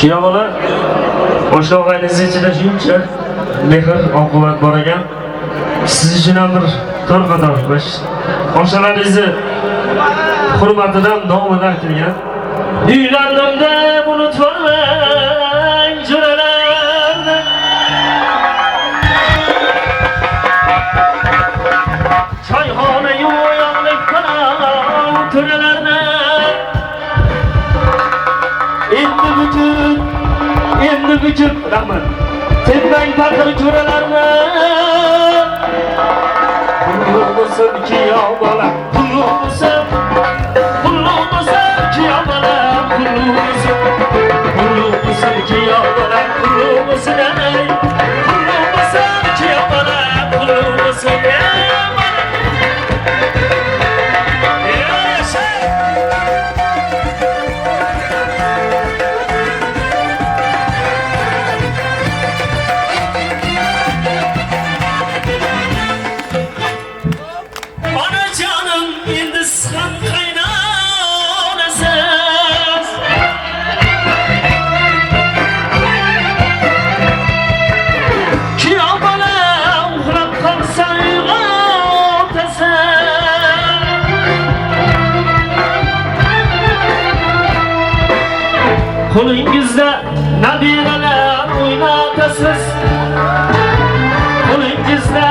Kuyovolar o'sha og'ayningiz ichida shuncha mehr oqibat bor ekan. Siz uchun ham bir to'r qator oshalaringizni hurmatidan nomini aytilgan. Uylandim deb unutmang jo'ralarni. Choyxona yo'yoqlik qalam to'ralarni. Endi butun rahmat. Tepang faqir jo'ralarni. Pulluq bo'lsin kuyov bola, pulluq bo'lsin kuyov bola, pulluq bo'lsin kuyov bola, pulluq bo'lsin ey, pulluq bo'lsin kuyov bola, pulluq bo'lsin Qo'lingizda nabiralar o'ynatasiz. Qo'lingizda